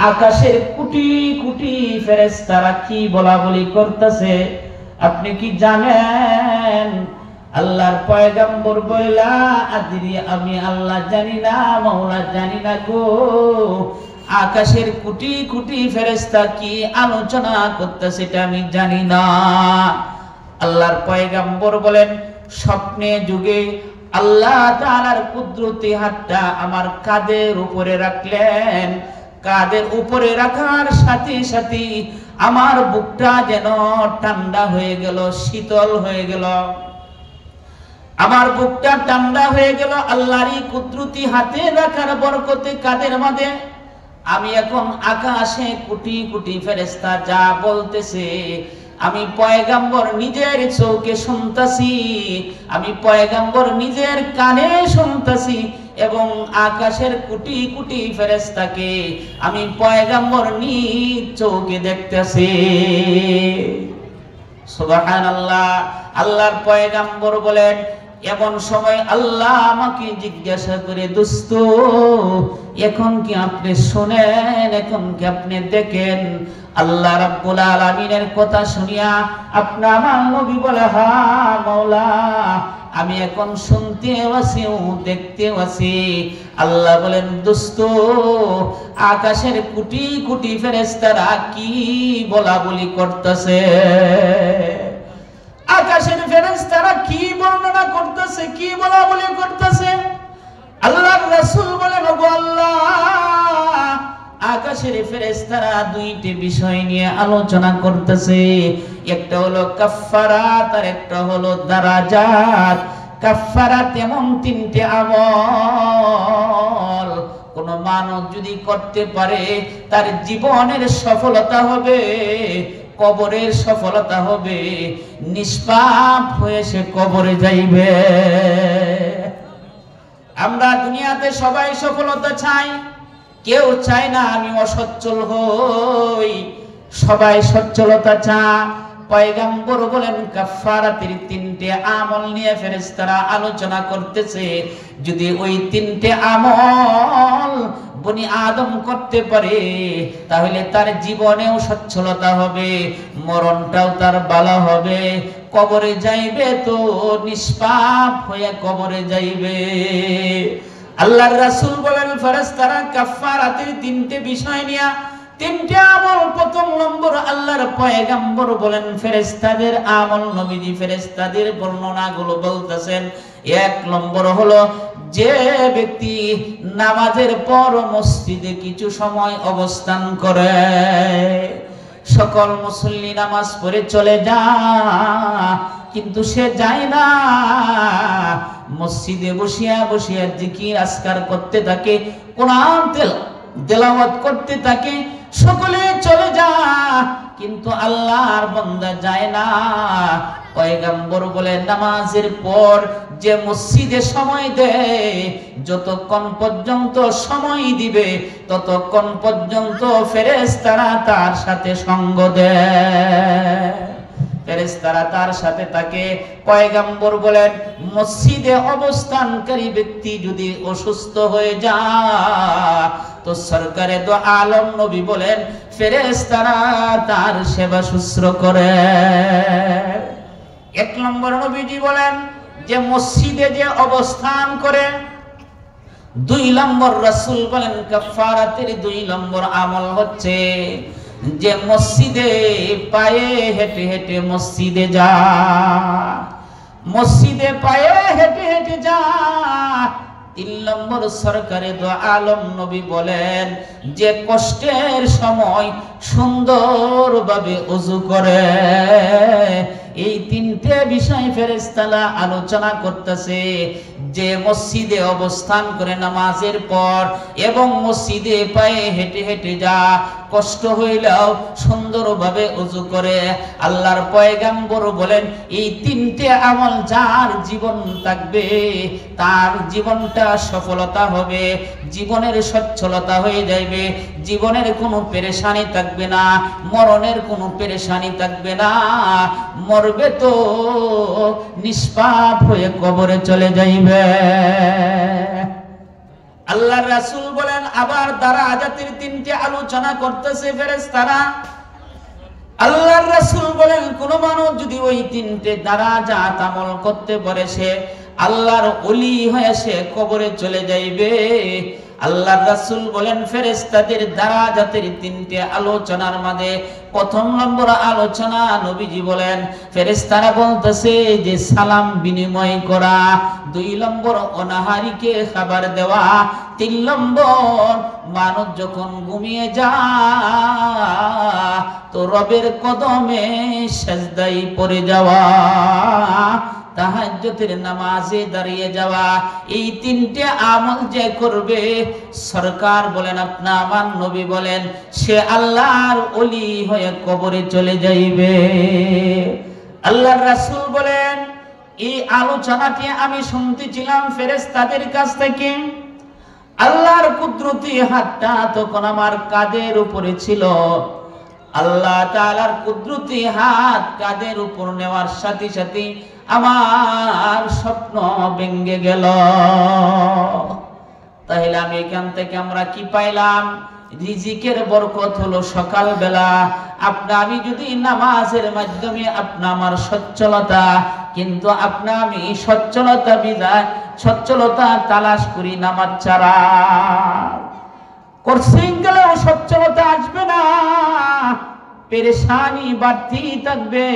আকাশের কোটি কোটি ফেরেশতারা কি বলা বলি করতেছে আপনি কি জানেন? আল্লাহর পয়গম্বর বললা আদরি, আমি আল্লাহ জানি না, মাওলা জানি না গো। আকাশের কোটি কোটি ফেরেশতা কি আলোচনা করতেছে এটা আমি জানি না। আল্লাহর পয়গম্বর বলেন স্বপ্নে যুগে আল্লাহ তাআলার কুদরতি হাতটা আমার কাঁধের উপরে রাখলেন। কাঁধের উপরে রাখার সাথে সাথে আমার বুকটা যেন ঠান্ডা হয়ে গেল, শীতল হয়ে গেল। আমার বুকটা ঠান্ডা হয়ে গেল আল্লাহরই কুদরতি হাতে রাখার বরকতে। কাঁধের মাঝে আমি এখন আকাশে কোটি কোটি ফেরেশতা যা বলতেছে আমি পয়গম্বর নিজের চোখে শুনতাছি, আমি পয়গম্বর নিজের কানে শুনতাছি এবং আকাশের কোটি কোটি ফেরেশতাকে আমি পয়গম্বর নিজ চোখে দেখতেছি। সুবহানাল্লাহ। আল্লাহর পয়গম্বর বলেন এমন সময় আল্লাহ আমাকে জিজ্ঞাসা করে, দোস্ত এখন কি আপনি শুনেন, এখন কি আপনি দেখেন? আল্লাহ রাব্বুল আলামিনের কথা শুনিয়া আপনি আমার নবী বলে, হ্যাঁ মাওলা আমি এখন শুনতে আছি, দেখতে আছি। আল্লাহ বলেন দোস্ত আকাশের কোটি কোটি ফেরেশতারা কি বলা বলি করতেছে, আকাশের ফেরেশতারা কি বর্ণনা করতেছে, কি বলা বলি করতেছে। আল্লাহর রাসূল বলেন ওগো আল্লাহ, আকাশের ফেরেশতারা দুইটি বিষয় নিয়ে আলোচনা করতেছে। একটা হলো কাফফারাত আর একটা হলো দারাজাত। কাফফারাত এমন তিনটে আমল কোন মানব যদি করতে পারে তার জীবনের সফলতা হবে, কবরের সফলতা হবে, নিষ্পাপ হয়ে সে কবরে যাইবে। আমরা দুনিয়াতে সবাই সফলতা চাই, কেউ চায় না আমি অসচ্ছল হই, সবাই সচ্ছলতা চায়। পয়গম্বর বলেন কাফফারাতের তিনটে আমল নিয়ে ফেরেশতারা আলোচনা করতেছে। যদি ওই তিনটে আমল বনি আদম করতে পারে তাহলে তার জীবনেও সচ্ছলতা হবে, মরণটাও তার ভালো হবে, কবরে যাইবে তো নিষ্পাপ হয়ে কবরে যাইবে। আল্লাহর রাসূল বলেন ফেরেশতারা কাফফারাতের তিনটে বিষয় নিয়ে তিনটে আমল। প্রথম নম্বর আল্লাহর পয়গম্বর বলেন ফেরেশতাদের আমল, নবীজি ফেরেশতাদের বর্ণনাগুলো বলতেছেন। এক নম্বর হলো যে ব্যক্তি নামাজের পর মসজিদে কিছু সময় অবস্থান করে। সকল মুসল্লি নামাজ পড়ে চলে যায় কিন্তু সে যায় না, মসজিদে বসিয়া বসিয়া জিকির আজকার করতে থাকে, কোরআন তেলাওয়াত করতে থাকে। সকলে চলে যায় কিন্তু আল্লাহর বান্দা যায় না। পয়গম্বর বলে নামাজের পর যে মসজিদে সময় দেয়, যতক্ষণ পর্যন্ত সময় দিবে ততক্ষণ পর্যন্ত ফেরেশতারা তার সাথে সঙ্গ দেয়, ফেরেশতারা তার সাথে থাকে। পয়গম্বর বলেন মসজিদে অবস্থানকারী ব্যক্তি যদি অসুস্থ হয়ে যায় তো সরকারে তো আলম নবী বলেন ফেরেশতারা তার সেবা শুশ্রূষা করে। এক নম্বর নবীজি বলেন যে মসজিদে যে অবস্থান করে। দুই নম্বর রাসূল বলেন কাফফারাতের দুই নম্বর আমল হচ্ছে যে মসজিদে পায়ে হেঁটে হেঁটে মসজিদে যা, মসজিদে পায়ে হেঁটে হেঁটে যা। তিন নম্বর সরকারে দো আলম নবী বলেন যে কষ্টের সময় সুন্দরভাবে ওযু করে। এই তিনটে বিষয় ফেরেশতারা আলোচনা করতেছে। যে মসজিদে অবস্থান করে নামাজের পর এবং মসজিদে পায়ে হেঁটে হেঁটে যা, কষ্ট হইলেও সুন্দরভাবে ওযু করে। আল্লাহর পয়গম্বর বলেন এই তিনটে আমল যার জীবন থাকবে তার জীবনটা সফলতা হবে, জীবনের সচ্ছলতা হয়ে যাবে, জীবনের কোনো পেরেশানি থাকবে না, মরণের কোনো পেরেশানি থাকবে না। মরবে তো নিষ্পাপ হয়ে কবরে চলে যাইবে। আল্লাহর রাসূল বলেন আবার দারাজাতের তিনটি আলোচনা করতেছে ফেরেশতারা। আল্লাহর রাসূল বলেন কোন মানুষ যদি ওই তিনটে দারাজাত আমল করতে পারে সে আল্লাহর ওলি হয়ে সে কবরে চলে যাইবে। আল্লাহর রাসূল বলেন ফেরেশতাদের দারাজাতের তিনটে আলোচনার মধ্যে প্রথম নম্বর আলোচনা নবীজি বলেন ফেরেশতারা বলতেছে যে সালাম বিনিময় করা, 2 নম্বর অনাহারীকে খাবার দেওয়া, 3 নম্বর মানুষ যখন ঘুমিয়ে যায় তো রবের কদমে সিজদায় পড়ে যাওয়া, তাহাজ্জুদের নামাজে দাঁড়িয়ে যাওয়া। এই তিনটে আমল যে করবে সরকার বলেন আপনা আমার নবী বলেন সে আল্লাহর ওলি হয়ে কবরে চলে যাইবে। আল্লাহর রাসূল বলেন এই আলোচনাটি আমি শুনতেছিলাম ফেরেশতাদের কাছ থেকে। আল্লাহর কুদরতি হাতটা তখন আমার কাঁধের উপরে ছিল। আল্লাহ তাআলার কুদরতি হাত কাঁধের উপর নেওয়ার সাথে সাথে আমার স্বপ্ন ভেঙে গেল। তাহলে আমি এখান থেকে আমরা কি পাইলাম? রিজিকের বরকত হলো সকাল বেলা আমি যদি নামাজের মাধ্যমে আমার সচ্ছলতা, কিন্তু আমি সচ্ছলতা তালাশ করি নামাজ ছাড়া। করছেন গেলেও সচ্ছলতা আসবে না, পেরেশানি বাড়তেই থাকবে।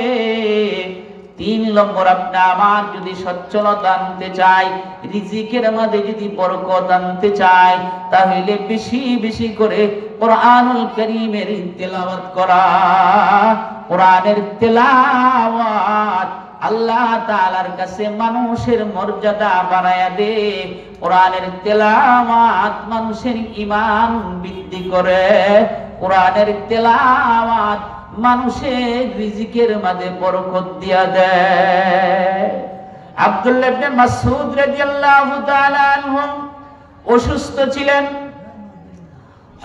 3 নম্বর আমার যদি সচ্ছলতা আনতে চাই, রিজিকের মধ্যে যদি বরকত আনতে চাই, তাহলে বেশি বেশি করে কোরআনুল কারীমের তেলাওয়াত করা। কোরআনের তেলাওয়াত আল্লাহ তাআলার কাছে মানুষের মর্যাদা বাড়ায়া দে। কোরআনের তেলাওয়াত মানুষের ঈমান বৃদ্ধি করে। কোরআনের তেলাওয়াত মানুষের রিজিকের মধ্যে বরকত দিয়া দেয়। আব্দুল্লাহ ইবনে মাসউদ রাদিয়াল্লাহু তাআলা আনহু অসুস্থ ছিলেন।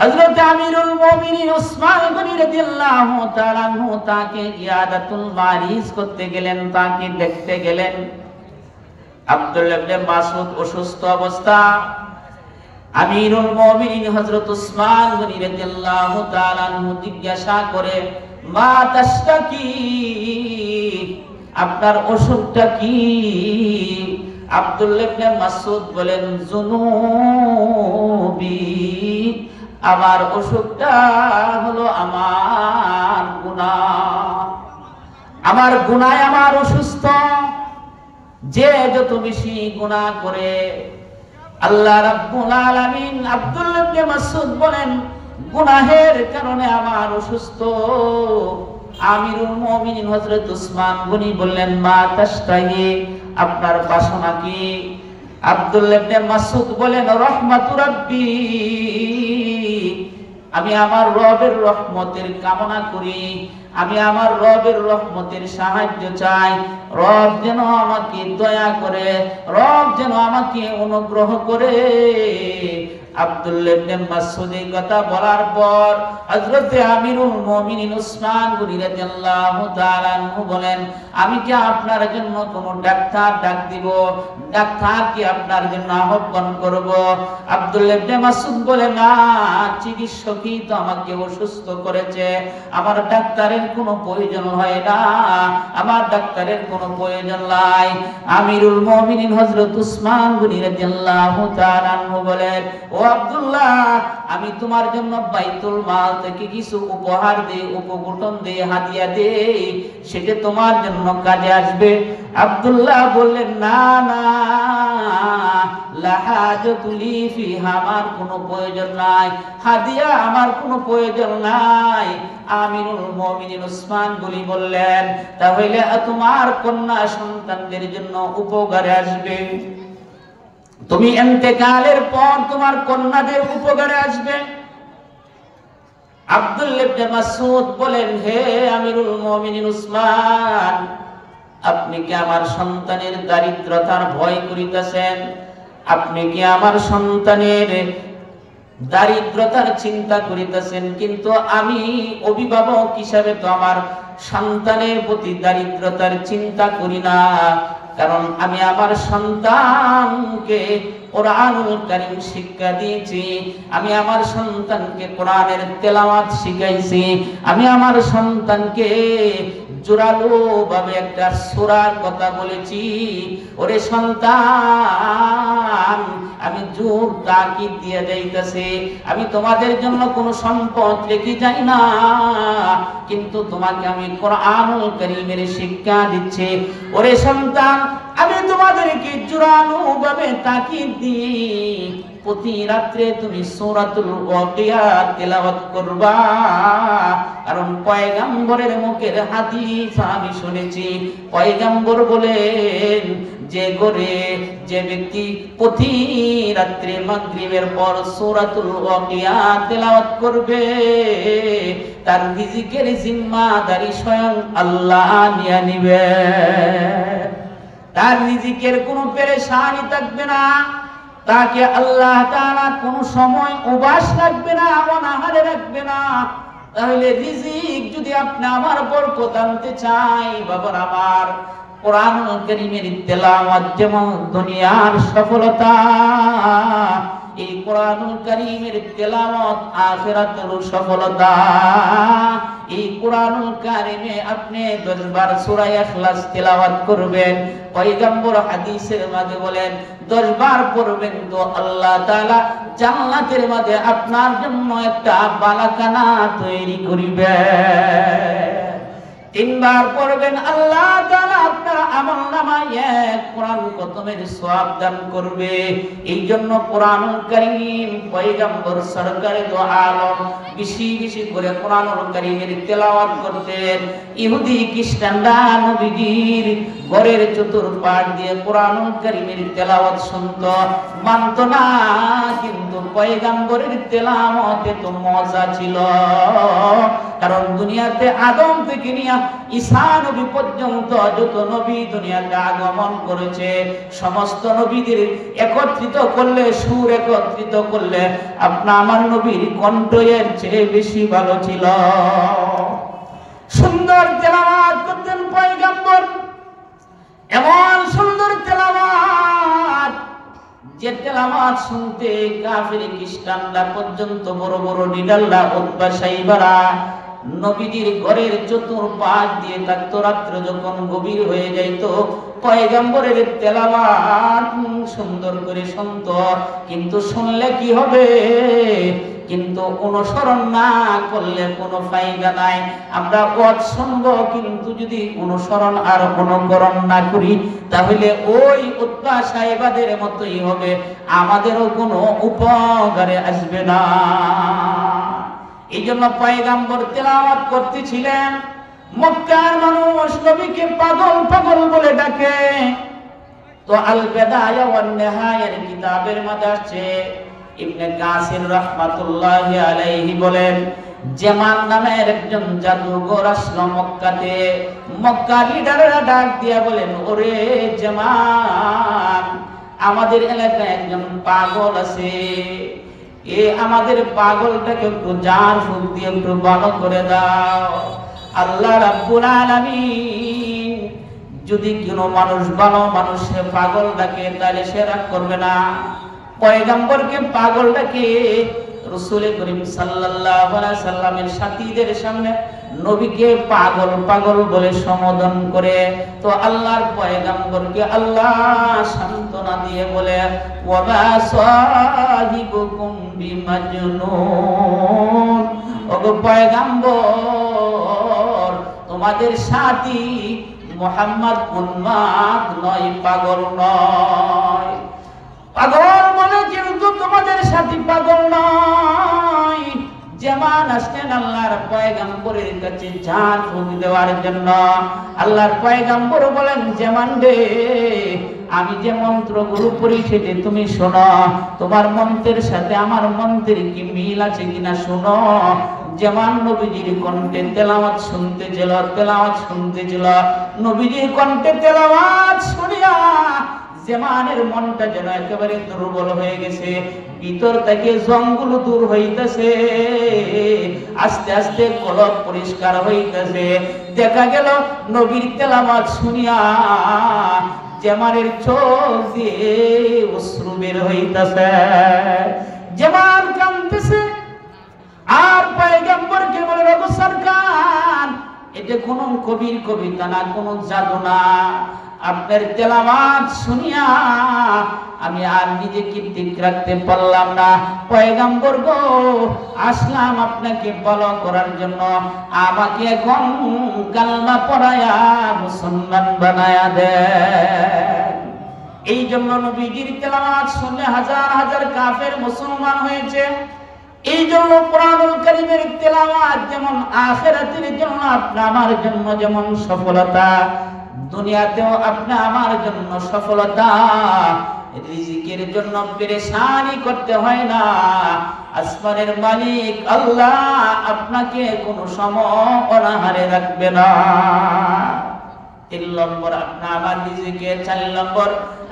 হযরত আমিরুল মুমিনিন উসমান গনি রাদিয়াল্লাহু তাআলা আনহু তাকে ইয়াদাতুল মারিজ করতে গেলেন, তাকে দেখতে গেলেন। আব্দুল্লাহ ইবনে মাসউদ অসুস্থ অবস্থা, আমিরুল মুমিনিন হযরত উসমান গনি রাদিয়াল্লাহু তাআলা আনহু জিজ্ঞাসা করে মা তাশতাকি, আপনার অসুখটা কি? আব্দুল্লাহ ইবনে মাসউদ বলেন জুনুবি, আমার অসুখটা হলো আমার গুনাহ। আমার গুনাহে আমার অসুস্থ। যে যত বেশি গুনাহ করে আল্লাহ রাব্বুল আলামিন, আব্দুল্লাহ ইবনে মাসউদ বলেন গুনাহের কারণে আমার অসুস্থ। আমিরুল মুমিনিন হযরত উসমান গনি বললেন মা তাশতাহি, আপনার বাসনা কি? আব্দুল্লাহ ইবনে মাসউদ বলেন রহমাতু রাব্বি, আমি আমার রবের রহমতের কামনা করি, আমি আমার রবের রহমতের সাহায্য চাই। রব যেন আমাকে দয়া করে, রব যেন আমাকে অনুগ্রহ করে। আব্দুল্লাহ ইবনে মাসউদ এই কথা বলার পর হযরত আমিরুল মুমিনিন উসমান গনি রাদিয়াল্লাহু তাআলা আনহু বলেন আমি কি আপনার জন্য কোন ডাক্তার ডাক দিব? ডাক্তার কি আপনার জন্য আহ্বান করব? আব্দুল্লাহ ইবনে মাসউদ বলে না, চিকিৎসকই তো আমাকে অসুস্থ করেছে, আমার ডাক্তারের কোনো প্রয়োজন হয় না, আমার ডাক্তারের কোনো প্রয়োজন নাই। আমিরুল মুমিনিন হযরত উসমান গনি রাদিয়াল্লাহু তাআলা আনহু বলেন ও আব্দুল্লাহ, আমি তোমার জন্য বাইতুল মাল থেকে কিছু উপহার দেই, উপকরণ দেই, হাদিয়া দেই, সেটা তোমার জন্য কাজে আসবে। আব্দুল্লাহ বললেন না না, লা হাজাতুলি ফিহা, আমার কোনো প্রয়োজন নাই, হাদিয়া আমার কোনো প্রয়োজন নাই। আমিরুল মুমিনিন উসমান গনি বললেন তাহলে তোমার কন্যা সন্তানদের জন্য উপকারে আসবে, তুমি ইন্তেকালের পর তোমার কন্যাদের উপকারে আসবে। আব্দুল্লাহ ইবনে মাসউদ বলেন হে আমিরুল মুমিনিন উসমান, আপনি কি আমার সন্তানের দারিদ্রতার ভয় করিতেছেন? আপনি কি আমার সন্তানের দারিদ্রতার চিন্তা করিতেছেন? কিন্তু আমি অভিভাবক হিসাবে তো আমার সন্তানের প্রতি দারিদ্রতার চিন্তা করি না, কারণ আমি আমার সন্তানকে কোরআনুল কারীম শিক্ষা দিয়েছি, আমি আমার সন্তানকে কোরআনের তেলাওয়াত শিখাইছি, আমি আমার সন্তানকে জোরালো ভাবে একটা সূরার কথা বলেছি। ওরে সন্তান, আমি জোর তাকিদ দিয়ে যাইতেছি, আমি তোমাদের জন্য কোনো সম্পদ রেখে যাই না, কিন্তু তোমাকে আমি কোরআনুল কারীমের শিক্ষা দিচ্ছি। ওরে সন্তান, আমি তোমাদেরকে জোরালো ভাবে তাকিদ দিই, প্রতি রাত্রে তুমি সূরাতুল ওয়াকিয়া তেলাওয়াত করবা। কারণ পয়গম্বরের মুখের হাদিস আমি শুনেছি, পয়গম্বর বলেন যে ব্যক্তি প্রতি রাত্রে মাগরিবের পর সূরাতুল ওয়াকিয়া তেলাওয়াত করবে, তার রিজিকের জিম্মাদারি স্বয়ং আল্লাহ নিয়ে নিবে। তার রিজিকের কোনো পেরেশানি থাকবে না, তাকে আল্লাহ তাআলা কোনো সময় উবাস রাখবে না, অনাহারে রাখবে না। তাহলে রিজিক যদি আপনি আমার বরকত আনতে চাই, বাবার আমার, কোরআনুল কারীমের তেলাওয়াত যেমন দুনিয়ার সফলতা, এই কোরআনুল কারীমের তেলাওয়াত আখিরাতের সফলতা। এই কোরআনুল কারীমে আপনি 10 বার সূরা ইখলাস তেলাওয়াত করবেন, পয়গম্বর হাদিসের মাঝে বলেন 10 বার পড়বেন তো আল্লাহ তাআলা জান্নাতের মাঝে আপনার জন্য একটা বালাখানা তৈরি করিবেন। 3 বার পড়বেন, আল্লাহ তাআলা আপনার আমলনামায় এক কোরআন খতমের সওয়াব দান করবে। এই জন্য কোরআনুল কারীম পয়গম্বর সরকারে দো আলম বেশি বেশি করে কোরআনুল কারীমের তেলাওয়াত করতেন। ইহুদি খ্রিস্টানরা নবীজির ঘরের চতুর্পাশ দিয়ে কোরআনুল কারীমের তেলাওয়াত শুনত, মানত না, কিন্তু পয়গম্বরের তেলাওয়াতে তো মজা ছিল। কারণ দুনিয়াতে আদম থেকে নিয়ে ঈসা নবী পর্যন্ত যত নবী দুনিয়াতে আগমন করেছে, সমস্ত নবীদের একত্রিত করলে, সুর একত্রিত করলে আপনা আমার নবীর কণ্ঠ এর চেয়ে বেশি ভালো ছিল। সুন্দর তেলাওয়াত করতেন পয়গম্বর, এমন সুন্দর তেলাওয়াত যে তেলাওয়াত শুনতে কাফির খ্রিস্টানরা পর্যন্ত বড় বড় নিডাল্লা উতবা সাইবারা নবীজির ঘরের চতুর্পাশ দিয়ে থাকতো। রাত্র যখন গভীর হয়ে যাইত, পয়গম্বরের তেলাওয়াত সুন্দর করে শুনত, কিন্তু শুনলে কি হবে, কিন্তু অনুসরণ না করলে কোনো ফায়দা নাই। আমরা ওয়াজ শুনবো, কিন্তু যদি অনুসরণ আর অনুকরণ না করি, তাহলে ওই উতবা সাহেবাদের মতোই হবে, আমাদেরও কোনো উপকারে আসবে না। এই জন্য পয়গম্বর তেলাওয়াত করতেছিলেন, মক্কার মানুষ নবীকে পাগল পাগল বলে ডাকে। তো আল বিদায়া ওয়ান নিহায়ার কিতাবের মধ্যে আছে, ইবনে কাসির রাহমাতুল্লাহি আলাইহি বলেন, জামান নামের একজন জাদুঘর আসলো মক্কাতে। মক্কার লিডাররা ডাক দিয়া বলেন, ওরে জামান, আমাদের এলাকায় একজন পাগল আছে, আমাদের পাগলটাকে একটু জার ফুক দিয়ে একটু ভালো করে দাও। আল্লাহ রাব্বুল আলামিন যদি কোনো মানুষ ভালো মানুষে পাগল ডাকে, তাহলে সে রাগ করবে না। পয়গম্বরকে পাগল ডাকে, রাসূল করিম সাল্লাল্লাহু আলাইহি সাল্লামের সাথীদের সামনে নবীকে পাগল পাগল বলে সম্বোধন করে। তো আল্লাহর পয়গম্বরকে আল্লাহ সান্ত্বনা দিয়ে বলে, ওয়া মা সাহিবুকুম বিমাজনুন, ওগো পয়গম্বর, তোমাদের সাথী মুহাম্মদ উন্মাদ নয়, পাগল নয়। পাগল বলে কিন্তু তোমাদের সাথী পাগল নয়। যেমন আসলেন আল্লাহর পয়গম্বরের কাছে জান ফুক দেওয়ার জন্য, আল্লাহর পয়গম্বর বলেন, যেমন রে, আমি যে মন্ত্রগুলো পড়েছি তুমি শোনো, তোমার মন্ত্রের সাথে আমার মন্ত্রের কি মিল আছে কিনা শোনো। যেমন নবীজির কণ্ঠে তেলাওয়াত শুনতেছিল, নবীজির কণ্ঠে তেলাওয়াত শুনিয়া জামানের মনটা যেন একেবারে দুর্বল হয়ে গেছে, ভিতর থেকে জঙ্গল দূর হইতেছে, আস্তে আস্তে কলব পরিষ্কার হইতেছে। দেখা গেল নবীর তেলাওয়াত শুনিয়া জামালের চোখ দিয়ে অশ্রু বের হইতাছে, জামাল কাঁদতেছে। আর পয়গম্বরকে বলে, ওগো সরকার, এটা কোন কবির কবিতা না, কোন জাদু না, আপনার তেলাওয়াত শুনিয়া আমি আর নিজেকে ঠিক রাখতে পারলাম না। পয়গম্বর গো, আসলাম আপনাকে ফলো করার জন্য, আমাকে এখন কালমা পড়ায়া মুসলমান বানায়া দেন। এই জন্য নবীজির তেলাওয়াত শুনে হাজার হাজার কাফের মুসলমান হয়েছে। এই জন্য কোরআনুল কারীমের তেলাওয়াত যেমন আখিরাতের জন্য আপনা আমার জন্য যেমন সফলতা, দুনিয়াতেও আপনা আমার জন্য সফলতা। রিজিকের জন্য পেরেশানি করতে হয় না। আসমানের মালিক আল্লাহ আপনাকে কোনো সময় অনাহারে রাখবে না। 3 নম্বর আপনা আমার রিজিকের, 4 নম্বর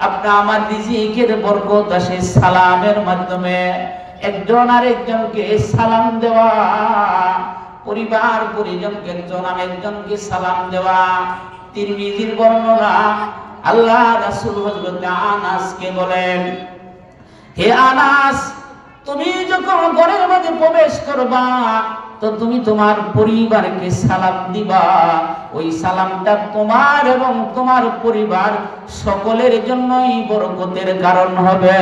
আপনা আমার রিজিকের বরকত আসে সালামের মাধ্যমে। একজন আরেকজনকে সালাম দেওয়া, পরিবার পরিজনকে একজন আরেকজনকে সালাম দেওয়া। তিরমিজির বর্ণনা, আল্লাহ রাসূল হযরত আনাসকে বলেন, হে আনাস, তুমি যখন ঘরের মধ্যে প্রবেশ করবা তো তুমি তোমার পরিবারকে সালাম দিবা। ওই সালামটা তোমার এবং তোমার পরিবার সকলের জন্যই বরকতের কারণ হবে।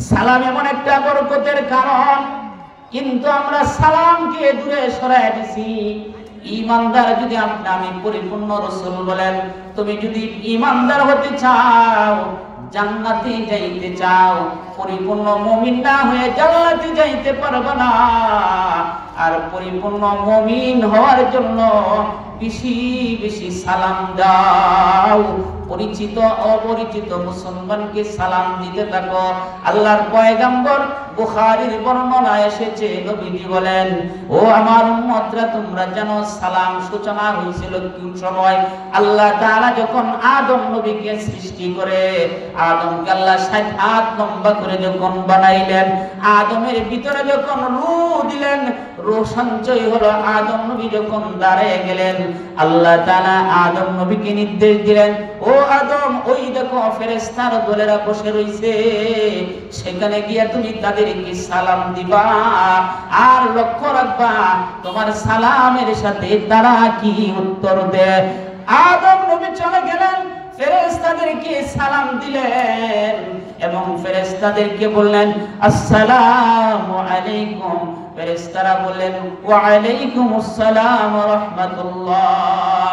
সালাম এমন একটা বরকতের কারণ, কিন্তু আমরা সালামকে দূরে সরাই দিছি। ঈমানদার যদি আমি পরিপূর্ণ রাসূল বলেন, তুমি যদি ঈমানদার হতে চাও, জান্নাতে যাইতে চাও, পরিপূর্ণ মুমিন না হয়ে জান্নাতে যাইতে পারবে না। আর পরিপূর্ণ মুমিন হওয়ার জন্য বেশি বেশি সালাম দাও। পরিচিত অপরিচিত মুসলমানকে সালাম দিতে থাকো। আল্লাহর পয়গম্বর বুখারীর বর্ণনায় এসেছে, নবীজি বলেন, ও আমার উম্মতরা, তোমরা জানো সালাম সূচনা হয়েছিল কোন সময়? আল্লাহ তাআলা যখন আদম নবীকে সৃষ্টি করে, আদমকে আল্লাহ 60 হাত লম্বা করে যখন বানাইলেন, আদমের ভিতরে যখন রূহ দিলেন, রূহ সঞ্চয় হলো, আদম নবী যখন দাঁড়িয়ে গেলেন, আল্লাহ তাআলা আদম নবীকে নির্দেশ দিলেন, ও আদম, ওই দেখো ফেরেশতার দলেরা বসে রইছে, সেখানে গিয়া তুমি তাদেরকে সালাম দিবা। আর লক্ষ্য রাখবা তোমার সালামের সাথে তারা কি উত্তর দেয়। আদম নবী চলে গেলেন, ফেরেশতাদেরকে সালাম দিলেন এবং ফেরেশতাদেরকে বললেন, আসসালামু আলাইকুম। ফেরেশতারা বললেন, ওয়া আলাইকুমুস সালাম ওয়া রাহমাতুল্লাহ।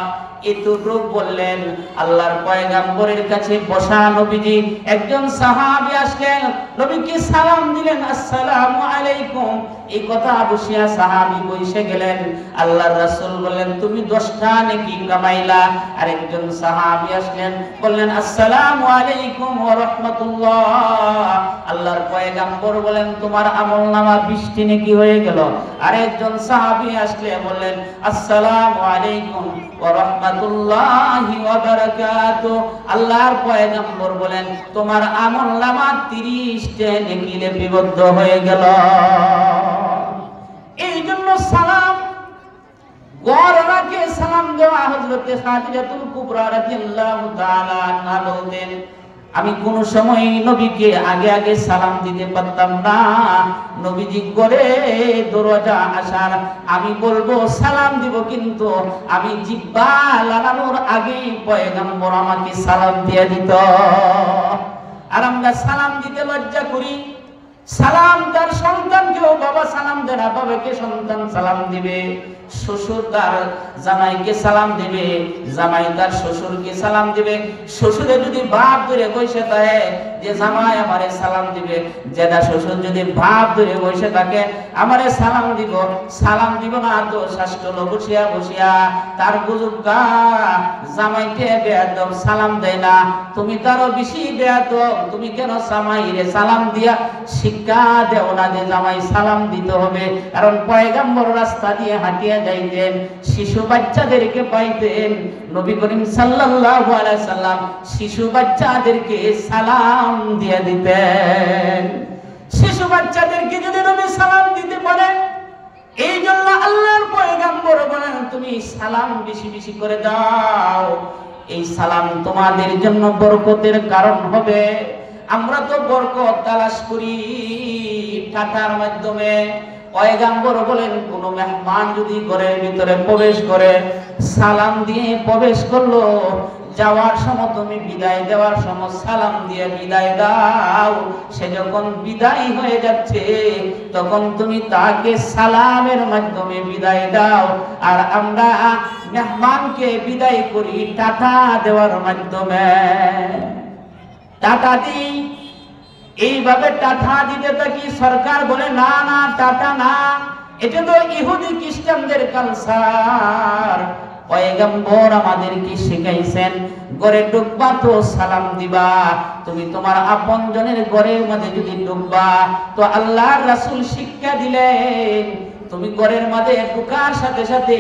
এতটুকু বললেন। আল্লাহর পয়গম্বরের কাছে বসা নবীজি, একজন সাহাবী আসলেন, নবীকে সালাম দিলেন, আসসালামু আলাইকুম। এই কথা বসিয়া সাহাবী বসে গেলেন। আল্লাহর রাসূল বললেন, তুমি 10টা নেকি কামাইলা। আরেকজন সাহাবী আসলেন, বললেন, আসসালামু আলাইকুম ওয়া রাহমাতুল্লাহ। আল্লাহর পয়গম্বর বলেন, তোমার আমলনামা 20টি নেকি হয়ে গেল। আরেকজন সাহাবী আসলে বললেন, আসসালামু আলাইকুম ওয়া রাহমাতুল্লাহি ওয়া বারাকাতুহু। আল্লাহর পয়গম্বর বলেন, তোমার আমলনামা 30টা নেকি লিপিবদ্ধ হয়ে গেল। এই জন্য সালাম, গড়রাকে সালাম দেওয়া। হযরত খাদিজাতুল কুবরা রাদিয়াল্লাহু তাআলা আনহা বলতেন, আমি কোন সময় নবীকে আগে আগে সালাম দিতে পারতাম না। নবীজি করে দরজা আসার আমি বলবো সালাম দিব, কিন্তু আমি জিহ্বা লাগানোর আগে পয়গম্বর আমাকে সালাম দিয়ে দিত। আর আমরা সালাম দিতে লজ্জা করি। সালাম তার সন্তানকেও বাবা সালাম দেয় না, বাবাকে সন্তান সালাম দিবে। শ্বশুর তার জামাইকে সালাম দিবে, জামাই তার শ্বশুরকে সালাম দিবে। শ্বশুরে যদি বাপ ধরে বসে থাকে যে জামাই আমারে সালাম দিবে, জেঠা শ্বশুর যদি বাপ ধরে বসে থাকে আমারে সালাম দিব, সালাম দিব না তো শাস্ত্র বসিয়া বসিয়া তার বুজুর্গা জামাইকে বেয়াদব সালাম দেয় না, তুমি তারও বেশি বেয়াদব। তুমি কেন জামাইরে সালাম দিয়া শিক্ষা দেও না যে জামাই সালাম দিতে হবে? কারণ পয়গম্বর রাস্তা দিয়ে হাঁটিয়া যাইতেন, শিশু বাচ্চাদেরকে পাইতেন। নবী করিম সাল্লাল্লাহু আলাইহি সাল্লাম শিশু বাচ্চাদেরকে সালাম দিয়ে দিতেন। শিশু বাচ্চাদেরকে যদি নবী সালাম দিতে পারেন, এই জন্য আল্লাহর পয়গম্বর বলেন, তুমি সালাম বেশি বেশি করে দাও। এই সালাম তোমাদের জন্য বরকতের কারণ হবে। আমরা তো বরকত তালাশ করি টাকার মাধ্যমে। পয়গম্বর বলেন কোন মেহমান যদি ঘরের ভিতরে প্রবেশ করে সালাম দিয়ে প্রবেশ করলো, যাওয়ার সময় তুমি বিদায় দেওয়ার সময় সালাম দিয়ে বিদায় দাও। সে যখন বিদায় হয়ে যাচ্ছে তখন তুমি তাকে সালামের মাধ্যমে বিদায় দাও। আর আমরা মেহমানকে বিদায় করি টাকা দেওয়ার মাধ্যমে। টাকা দিই, এইভাবে টাকা দিতে থাকি। সরকার বলে না না টাকা না, এটা তো ইহুদি খ্রিস্টানদের কালচার। পয়গম্বর আমাদেরকে শিখাইছেন ঘরে ঢুকবা তো সালাম দিবা। তুমি তোমার আপনজনের ঘরের মধ্যে যদি ঢুকবা তো আল্লাহর রাসূল শিক্ষা দিলেন তুমি ঘরের মধ্যে ঢোকার সাথে সাথে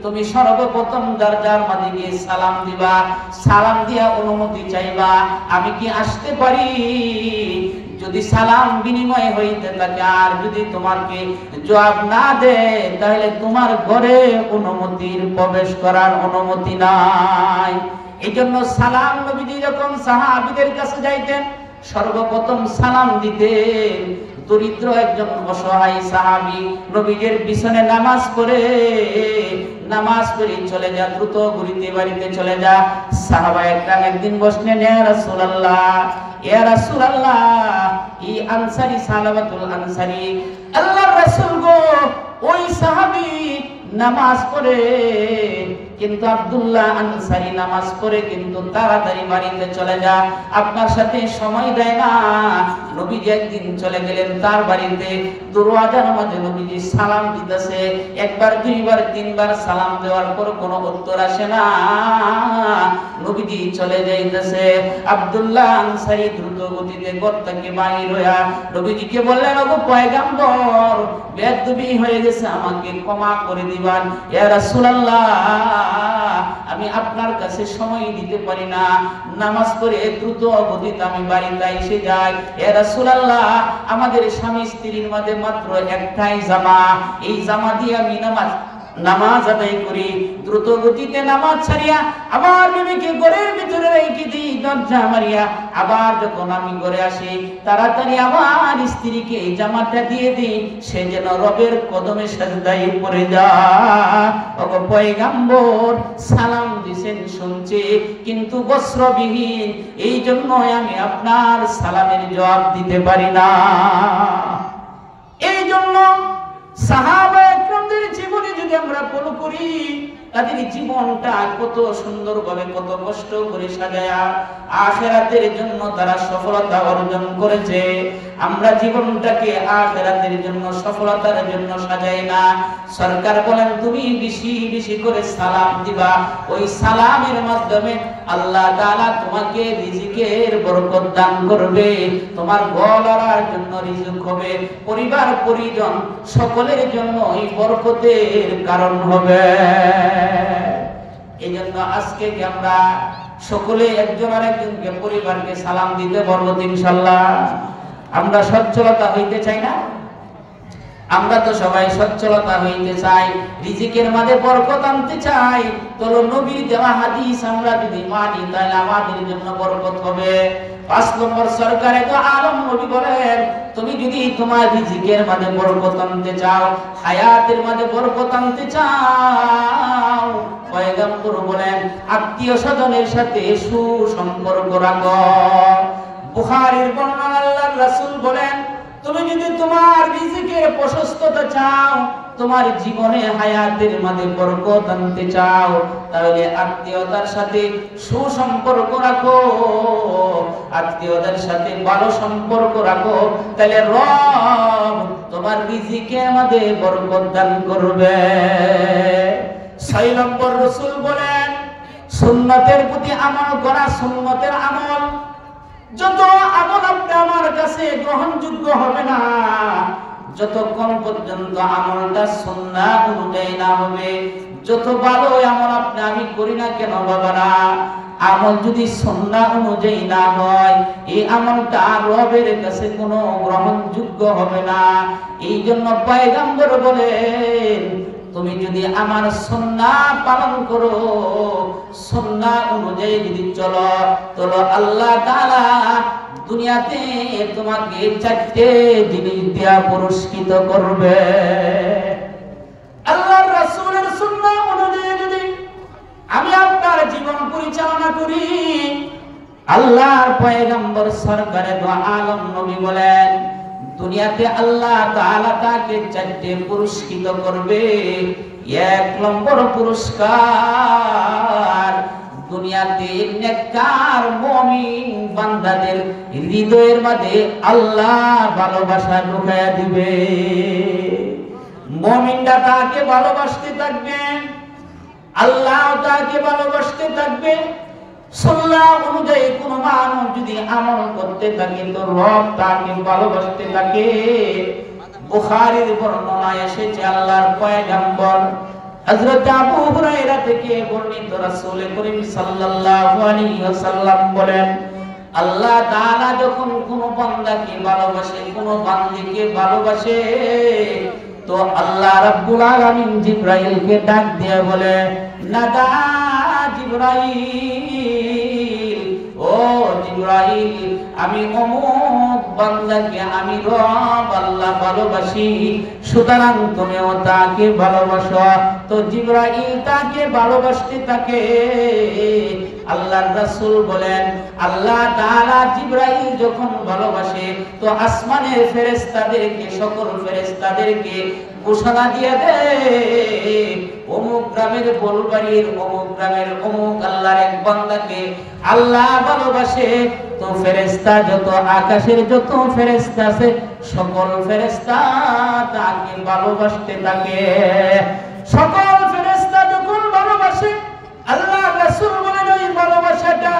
তুমি সর্বপ্রথম দরজার মধ্যে গিয়ে সালাম দিবা। সালাম দিয়া অনুমতি চাইবা, আমি কি আসতে পারি? যদি সালাম বিনিময় হইতে থাকে আর যদি তোমাকে জবাব না দেয় তাহলে তোমার ঘরে অনুমতির প্রবেশ করার অনুমতি নাই। এই জন্য সালাম নবীজি যখন সাহাবীদের কাছে যাইতেন সর্বপ্রথম সালাম দিতেন। দরিদ্র একজন অসহায় সাহাবী নবীজির পিছনে নামাজ পড়ে চলে যা, দ্রুত গতিতে বাড়িতে চলে যা। সাহাবায়ে কেরাম একদিন বসলেন, ইয়া রাসূলুল্লাহ, ইয়া রাসূলুল্লাহ, এই আনসারী সালাবাতুল আনসারী আল্লাহর রাসূল গো, ওই সাহাবী নামাজ পড়ে কিন্তু আব্দুল্লাহ আনসারী নামাজ পড়ে কিন্তু তাড়াতাড়ি বাড়িতে চলে যা, আপনার সাথে সময় দেয় না। নবীজি একদিন চলে গেলেন তার বাড়িতে, দরওয়াজার মধ্যে নবীজি সালাম দিতেছে। একবার দুইবার তিনবার সালাম দেওয়ার পর কোনো উত্তর আসে না। নবীজি চলে যাইতেছে। আব্দুল্লাহ আনসারী দ্রুত গতিতে ঘর থেকে বাইর হইয়া নবীজিকে বললেন, ওগো পয়গম্বর, বেয়াদবি হয়ে গেছে, আমাকে ক্ষমা করে দিবেন। ইয়া রাসূলুল্লাহ, আমি আপনার কাছে সময় দিতে পারি না, নামাজ পড়ে দ্রুত গতিতে আমি বাড়িতে এসে যাই। ইয়া রাসূলুল্লাহ, আমাদের স্বামী স্ত্রীর মধ্যে মাত্র একটাই জামা, এই জামা দিয়ে আমি নামাজ আদায় করি। দ্রুত গতিতে নামাজ ছাড়িয়া আমার বিবিকে ঘরের ভিতরে রেখে দিই দরজা মারিয়া। আবার যখন আমি ঘরে আসি তাড়াতাড়ি আমার স্ত্রীকে এই জামাটা দিয়ে দিই, সে যেন রবের কদমে সাজদায় পড়ে যায়। ওগো পয়গম্বর, সালাম দিছেন শুনছি কিন্তু বস্ত্রবিহীন, এই জন্যই আমি আপনার সালামের জবাব দিতে পারি না। এই জন্য সাহাবায়ে কেরামদের জীবনে যদি আমরা ফলো করি, তাদের জীবনটা কত সুন্দরভাবে কত কষ্ট করে সাজায়া আখিরাতের জন্য তারা সফলতা অর্জন করেছে। আমরা জীবনটাকে আখিরাতের জন্য সফলতার জন্য সাজাই না। সরকার বলেন তুমি বেশি বেশি করে সালাম দিবা, ওই সালামের মাধ্যমে আল্লাহ তাআলা তোমাকে রিজিকের বরকত দান করবে, তোমার গলার জন্য রিজিক হবে, পরিবার পরিজন সকলের জন্য এই বরকতের কারণ হবে। এই জন্য আজকে আমরা সকলে একজন আরেকজনকে পরিবারকে সালাম দিতে পারবো ইনশাআল্লাহ। আমরা সচ্ছলতা হইতে চাই না? আমরা তো সবাই সচ্ছলতা হইতে চাই, রিজিকের মাঝে বরকত আনতে চাই। তো নবীর দেওয়া হাদিস আমরা যদি মানি তাহলে আমাদের জন্য বরকত হবে। 5 নম্বর সরকারে তো আলম নবী বলেন, তুমি যদি তোমার রিজিকের মাঝে বরকত আনতে চাও, হায়াতের মাঝে বরকত আনতে চাও, পয়গম্বর বলেন আত্মীয় স্বজনের সাথে সুসম্পর্ক রাখো। বুখারীর বর্ণনা, আল্লাহর রাসূল বলেন, তুমি যদি তোমার রিজিকের প্রশস্ততা চাও, তোমার জীবনে হায়াতের মাঝে বরকত আনতে চাও, তাহলে আত্মীয়তার সাথে সুসম্পর্ক রাখো, আত্মীয়তার সাথে ভালো সম্পর্ক রাখো, তাহলে রব তোমার রিজিকের মাঝে বরকত দান করবে। 6 নম্বর রাসূল বলেন, সুন্নতের প্রতি আমল করা। সুন্নতের আমল, যত আমল আপনি আমার কাছে গ্রহণযোগ্য হবে না যতক্ষণ পর্যন্ত আমলটা সুন্নাহ অনুযায়ী না হবে। যত ভালো আমল আপনি আমি করি না কেন বাবারা, আমল যদি সুন্নাহ অনুযায়ী না হয় এই আমলটা রবের কাছে কোনো গ্রহণযোগ্য হবে না। এই জন্য পয়গম্বর বলেন, তুমি যদি আমার সুন্নাহ পালন করো, সুন্নাহ অনুযায়ী যদি চলো, তাহলে আল্লাহ তাআলা দুনিয়াতে তোমাকে 4টে জিনিস দিয়া পুরস্কৃত করবে। আল্লাহর রাসূলের সুন্নাহ অনুযায়ী যদি আমি আপনার জীবন পরিচালনা করি, আল্লাহর পয়গম্বর সরকারে দো আলম নবী বলেন, দুনিয়াতে আল্লাহ তাআলা তাকে 4টে পুরস্কৃত করবে। 1 নম্বর পুরস্কার, দুনিয়াতে নেককার মুমিন বান্দাদের হৃদয়ের মধ্যে আল্লাহ ভালোবাসা ঢুকায়া দিবে। মুমিনরা তাকে ভালোবাসতে থাকবে, আল্লাহ তাকে ভালোবাসতে থাকবে। সুন্নাহ অনুযায়ী কোন মানুষ যদি আমল করতে থাকে তো রব তাকে ভালোবাসতে থাকে। বুখারীর বর্ণনায় এসেছে, আল্লাহর পয়গম্বর হযরত আবু হুরায়রা থেকে বর্ণিত, রাসূল করিম সাল্লাল্লাহু আলাইহি ওয়াসাল্লাম বলেন, আল্লাহ তাআলা যখন কোন বান্দাকে ভালোবাসে, কোন বান্দীকে ভালোবাসে, তো আল্লাহ রাব্বুল আলামিন জিবরাইলকে ডাক দিয়ে বলে, নাদা জিবরাইল, ও জিবরাইল, আমি অমুক বান্দাকে আমি রব আল্লাহ ভালোবাসি, সুতরাং তুমিও তাকে ভালোবাসো। তো জিবরাইল তাকে ভালোবাসতে থাকে। আল্লাহর রাসূল বলেন, আল্লাহ তাআলা জিবরাইল যখন ভালোবাসে তো আসমানের ফেরেশতাদেরকে, সকল ফেরেশতাদেরকে ঘোষণা দিয়ে দেয়, অমুক গ্রামের বলবাড়ির অমুক গ্রামের অমুক আল্লাহর এক বান্দাকে আল্লাহ ভালোবাসে। তো ফেরেশতা যত, আকাশের যত ফেরেশতা আছে, সকল ফেরেশতা তাকে ভালোবাসতে থাকে। সকল ফেরেশতা যখন ভালোবাসে, আল্লাহ রাসূল বলেন, ওই ভালোবাসাটা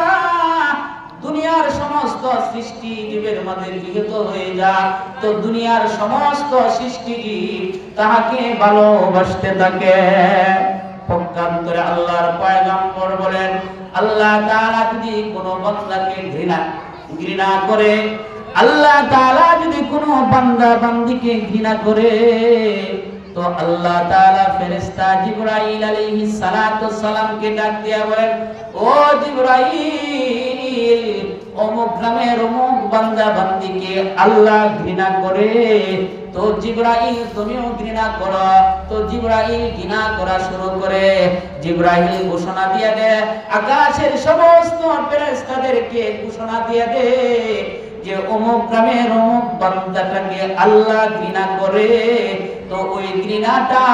দুনিয়ার সমস্ত সৃষ্টি জীবের মধ্যে বিহিত হয়ে যায়। তো দুনিয়ার সমস্ত সৃষ্টি জীব তাকে ভালোবাসতে থাকে। পক্ষান্তরে আল্লাহর পয়গম্বর বলেন, আল্লাহ তাআলা যদি কোনো বান্দাকে ঘৃণা করে, আল্লাহ তাআলা যদি কোনো বান্দা বান্দীকে ঘৃণা করে, তো আল্লাহ তাআলা ফেরেশতা জিবরাইল আলাইহিস সালাতু সালামকে ডাক দিয়া বলেন, ও জিবরাইল, অমুক গ্রামের অমুক বান্দা বান্দীকে আল্লাহ ঘৃণা করে, তো জিবরাইল তুমিও ঘৃণা করো। তো জিবরাইল ঘৃণা করা শুরু করে। জিবরাইল ঘোষণা দিয়ে দেয়, আকাশের সমস্ত ফেরেশতাদেরকে ঘোষণা দিয়ে দেয় যে অমুক গ্রামের অমুক বান্দাটাকে আল্লাহ ঘৃণা করে। তো ওই ঘৃণাটা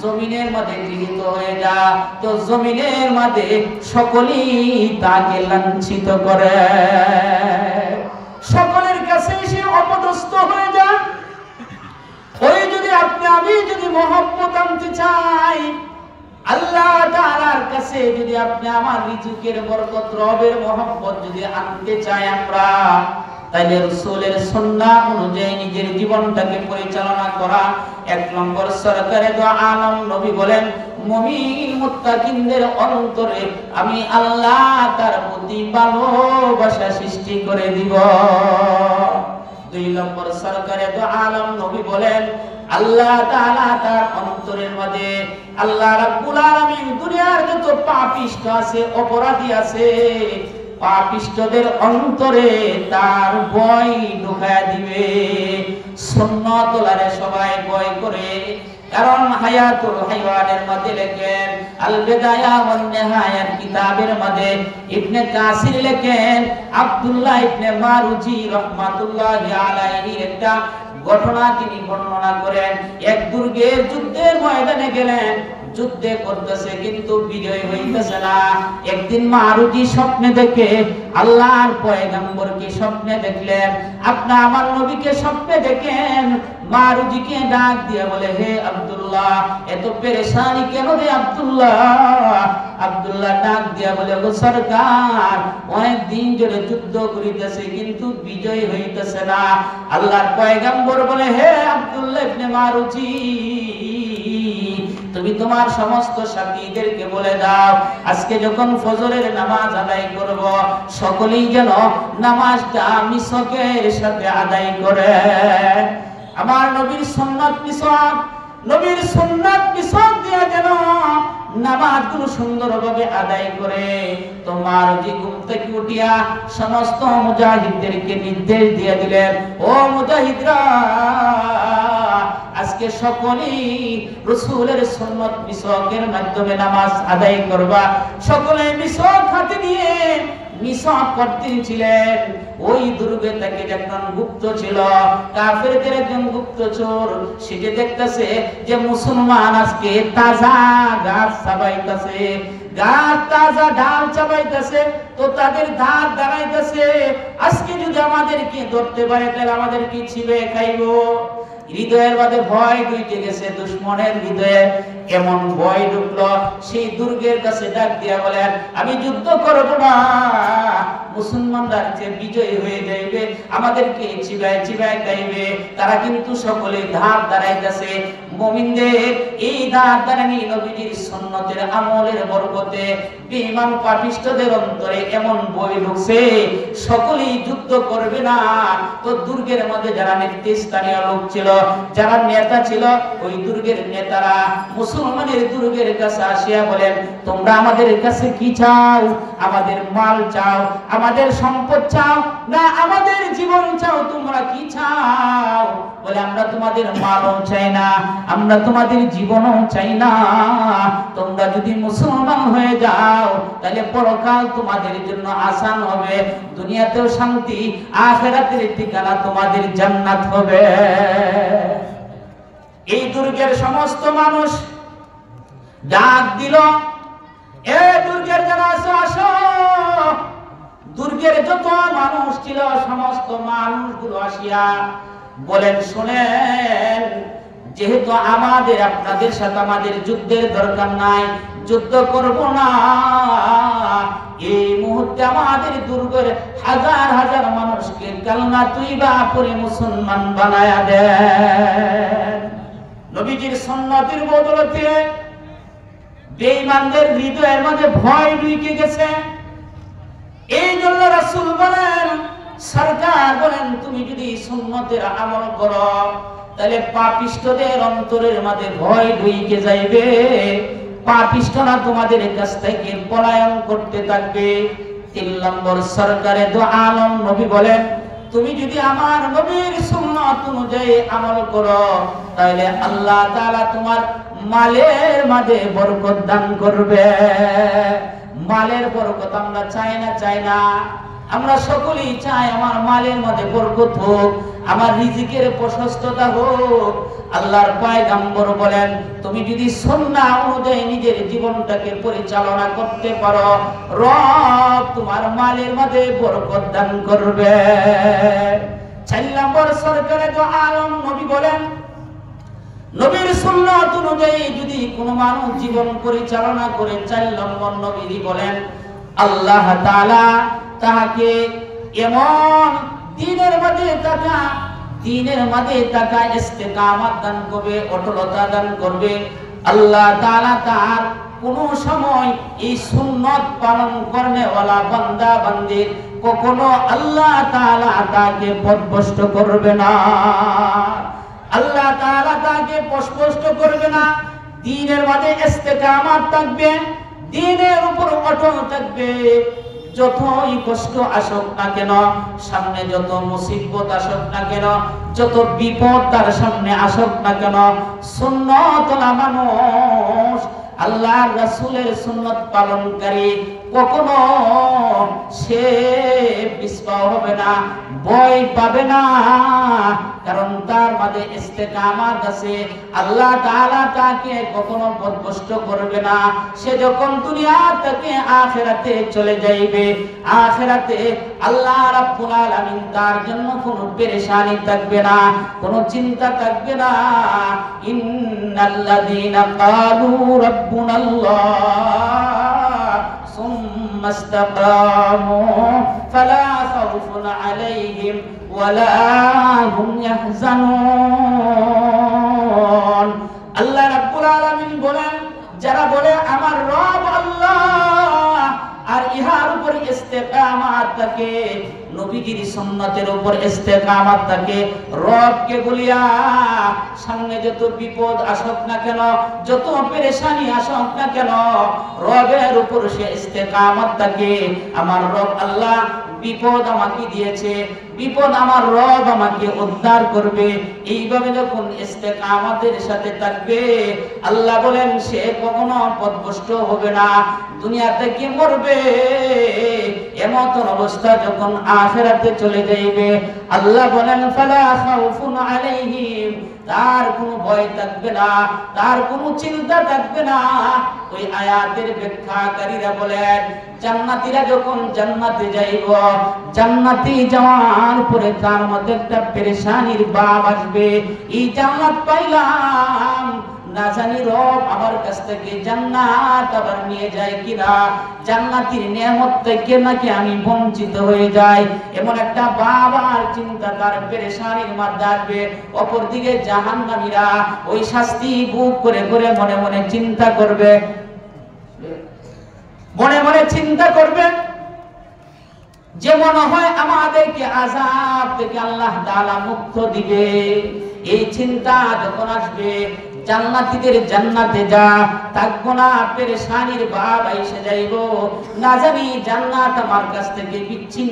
জমিনের মধ্যে গৃহীত হয়ে যায়। তো জমিনের মধ্যে সকলেই তাকে লাঞ্ছিত করে, সকলের কাছে সে অপদস্থ হয়ে যায়। ওই যদি আপনি আমি যদি মহব্বত আনতে চাই, আল্লাহ তাআলার কাছে যদি আপনি আমার রিজিকের বরকত, রবের মহব্বত যদি আনতে চাই আমরা, তাইলে রাসূলের সুন্নাহ অনুযায়ী নিজের জীবনটাকে পরিচালনা করা। 1 নম্বর সরকারে দো আলম নবী বলেন, মুমিন মুত্তাকিনদের অন্তরে আমি আল্লাহ তার প্রতি ভালোবাসা সৃষ্টি করে দিব। 2 নম্বর সরকারে দো আলম নবী বলেন, আল্লাহ তাআলা তার অন্তরের মধ্যে, আল্লাহ রাব্বুল আলামিন দুনিয়ার যত পাপিষ্ঠ আছে, অপরাধী আছে, পাপিষ্ঠদের অন্তরে তার ভয় ঢুকায়া দিবে। সুন্নাত ওয়ালারে সবাই ভয় করে, কারণ হায়াতুল হাইওয়ানের মধ্যে লেখেন, আল বিদায়া ওয়ান নিহায়া কিতাবের মধ্যে ইবনে কাসির লেখেন, আব্দুল্লাহ ইবনে মারুজি রাহমাতুল্লাহি আলাইহি একটা ঘটনা তিনি বর্ণনা করেন। এক দুর্গের যুদ্ধের ময়দানে গেলেন, যুদ্ধে করতেছে কিন্তু বিজয় হইতেছে না। একদিন মারুজি স্বপ্নে দেখে আল্লাহর পয়গম্বরকে স্বপ্নে দেখলেন, আপনি আমার নবীকে স্বপ্নে দেখেন। মারুজিকে ডাক দিয়ে বলে, হে আব্দুল্লাহ, এত পেরেশানি কেন রে আব্দুল্লাহ? আব্দুল্লাহ ডাক দিয়া বলে, ও সরকার, অনেক দিন ধরে যুদ্ধ করিতেছে কিন্তু বিজয় হইতেছে না। আল্লাহর পয়গম্বর বলে, হে আব্দুল্লাহ ইবনে মারুজি, তুমি তোমার সমস্ত সাথীদেরকে বলে দাও, আজকে যখন ফজরের নামাজ আদায় করব, সকলেই যেন নামাজটা মিসকের সাথে আদায় করে। আমার নবীর সুন্নাত মিসওয়াক, নবীর সুন্নাত মিশক দিয়া যেন নামাজগুলো সুন্দরভাবে আদায় করে। তোমার যে ঘুম থেকে উঠিয়া সমস্ত মুজাহিদদেরকে নির্দেশ দিয়ে দিলেন, ও মুজাহিদরা, আজকে সকলেই রাসূলের সুন্নাত মিশকের মাধ্যমে নামাজ আদায় করবা। সকলে মিশক হাতে নিয়ে মিশক করতেছিলেন। ওই দুর্গে থেকে একজন গুপ্ত ছিল, কাফেরদের একজন গুপ্তচর, সেটা দেখতেছে যে মুসলমান আজকে তাজা গাছ চাবাইতেছে, গাছ তাজা ডাল চাবাইতেছে, তো তাদের দাঁত দাঁড়াইতেছে, আজকে যদি আমাদেরকে ধরতে পারে তাহলে আমাদেরকে ছিবে খাইবো। হৃদয়ের মধ্যে ভয় ঢুকে গেছে, দুশমনের হৃদয়ে এমন ভয় ঢুকলো, সেই দুর্গের কাছে ডাক দিয়া বলেন, আমি যুদ্ধ করব না, মুসলমানরা যে বিজয়ী হয়ে যাইবে, আমাদেরকে চিবায় চিবায় খাইবে। তারা কিন্তু সকলে ধার দাঁড়াইতেছে। মুমিনদের এই ধার দাঁড়ানি নবীজির সুন্নতের আমলের বরকতে বেঈমান পাপিষ্ঠদের অন্তরে এমন ভয় ঢুকছে, সকলেই যুদ্ধ করবে না। তো দুর্গের মধ্যে যারা নেতৃস্থানীয় লোক ছিল, যারা নেতা ছিল, ওই দুর্গের নেতারা মুসলমানের দুর্গের কাছে আসিয়া বলেন, তোমরা আমাদের কাছে কি চাও? আমাদের মাল চাও, আমাদের সম্পদ চাও, না আমাদের জীবন চাও? তোমরা কি চাও? বলে, আমরা তোমাদের মালও চাই না, আমরা তোমাদের জীবনও চাই না। তোমরা যদি মুসলমান হয়ে যাও তাহলে পরকাল তোমাদের জন্য আসান হবে, দুনিয়াতেও শান্তি, আখিরাতের ঠিকানা তোমাদের জান্নাত হবে। এই দুর্গের সমস্ত মানুষ ডাক দিল, এ দুর্গের যারা আছো আসো। দুর্গের যত মানুষ ছিল সমস্ত মানুষগুলো আসিয়া বলেন, শুনেন, যেহেতু আমাদের আপনাদের সাথে আমাদের যুদ্ধের দরকার নাই, যুদ্ধ করব না, এই মুহূর্তে আমাদের দুর্গের হাজার হাজার মানুষকে কালমা তৈবা পড়ে মুসলমান বানায়া দেন। নবীজির সুন্নতের বদলতে বেঈমানদের হৃদয়ের মধ্যে ভয় ঢুকে গেছে। এই জন্য রাসূল বলেন, সরকার বলেন, তুমি যদি সুন্নতের আমল করো তাহলে পাপিষ্ঠদের অন্তরের মধ্যে ভয় ঢুকে যাইবে, পাপিষ্ঠরা তোমাদের কাছ থেকে পলায়ন করতে থাকবে। 3 নম্বর সরকারে দো আলম নবী বলেন, তুমি যদি আমার নবীর সুন্নাত অনুযায়ী আমল করো তাহলে আল্লাহ তাআলা তোমার মালের মধ্যে বরকত দান করবে। মালের বরকত আমরা চাই না, আমরা সকলেই চাই আমার মালের মধ্যে বরকত হোক, আমার রিজিকের প্রশস্ততা হোক। আল্লাহর পয়গম্বর বলেন, তুমি যদি সুন্নাহ অনুযায়ী নিজের জীবনটাকে পরিচালনা করতে পারো, রব তোমার মালের মধ্যে বরকত দান করবে। 4 নম্বর সরকারে তো আলম নবী বলেন, নবীর সুন্নাত অনুযায়ী যদি কোন মানুষ জীবন পরিচালনা করে, 4 নম্বর নবী বলেন, আল্লাহ তাআলা তাকে এমন দ্বীনের মধ্যে থাকা ইস্তেকামত দান করবে, অটলতা দান করবে। আল্লাহ তাআলা তার কোন সময় এই সুন্নাত পালন করনেওয়ালা বান্দা বান্দির কখনো আল্লাহ তাআলা তাকে পথভ্রষ্ট করবে না, আল্লাহ তাআলা তাকে পথভ্রষ্ট করবে না। দ্বীনের মধ্যে ইস্তেকামত থাকবে, দ্বীনের উপর অটল থাকবে। যতই কষ্ট আসুক না কেন, সামনে যত মুসিবত আসুক না কেন, যত বিপদ তার সামনে আসুক না কেন, সুন্নতওয়ালা মানুষ, আল্লাহর রাসূলের সুন্নাত পালনকারী, কখনো সে পিছপা হবে না, ভয় পাবে না, কারণ তার মধ্যে ইস্তেকামত আছে। আল্লাহ তাআলা তাকে কখনো পথভ্রষ্ট করবে না। সে যখন দুনিয়া থেকে আখিরাতে চলে যাইবে, আখিরাতে আল্লাহ রাব্বুল আলামিন তার জন্য কোনো পেরেশানি থাকবে না, কোনো চিন্তা থাকবে না। ইন্নাল্লাযীনা ক্বালু রাব্বুনাল্লাহ সুম্মা ইসতাকামু ফালা খাউফুন আলাইহিম ওয়ালা হুম ইয়াহজানুন। আল্লাহ রাব্বুল আলামিন বলেন, যারা বলে আমার রব আল্লাহ আর ইহার উপর ইস্তেকামত থাকে, নবীজির সুন্নতের উপর ইস্তেকামত থাকে, রবকে বলিয়া সামনে যত বিপদ আসুক না কেন, যত পেরেশানি আসুক না কেন, রবের উপর সে ইস্তেকামত থাকে। আমার রব আল্লাহ বিপদ আমাকে দিয়েছে, বিপদ আমার রব আমাকে উদ্ধার করবে, এইভাবে যখন ইস্তেকামতের সাথে থাকবে, আল্লাহ বলেন সে কখনো পথভ্রষ্ট হবে না, দুনিয়া থেকে মরবে, এমন অবস্থা যখন আখিরাতে চলে যাইবে, আল্লাহ বলেন ফালা খাউফুন আলাইহিম, তার কোনো ভয় থাকবে না, তার কোনো চিন্তা থাকবে না। ওই আয়াতের ব্যাখ্যাকারীরা বলেন জান্নাতীরা যখন জান্নাতে যাইব, জান্নাতি যাওয়ার পরে তার মধ্যে একটা পেরেশানির ভাব আসবে, এই জান্নাত পাইলাম, না জানি রব আমার কাছ থেকে জান্নাত আবার নিয়ে যায় কিনা, জান্নাতের নিয়ামত থেকে নাকি আমি বঞ্চিত হয়ে যাই, এমন একটা বাবার চিন্তা তার পেরেশানির মধ্যে আসবে। অপরদিকে জাহান্নামীরা ওই শাস্তি ভোগ করে করে মনে মনে চিন্তা করবে, মনে মনে চিন্তা করবে যে মনে হয় আমাদেরকে আযাব থেকে আল্লাহ তাআলা মুক্ত দিবে। এই চিন্তা যখন আসবে, জান্নাতীদের জান্নাতে যা থাকবো না, পেরেশানির ভাব এসে যাইব, না জানি জান্নাত আমার কাছ থেকে বিচ্ছিন্ন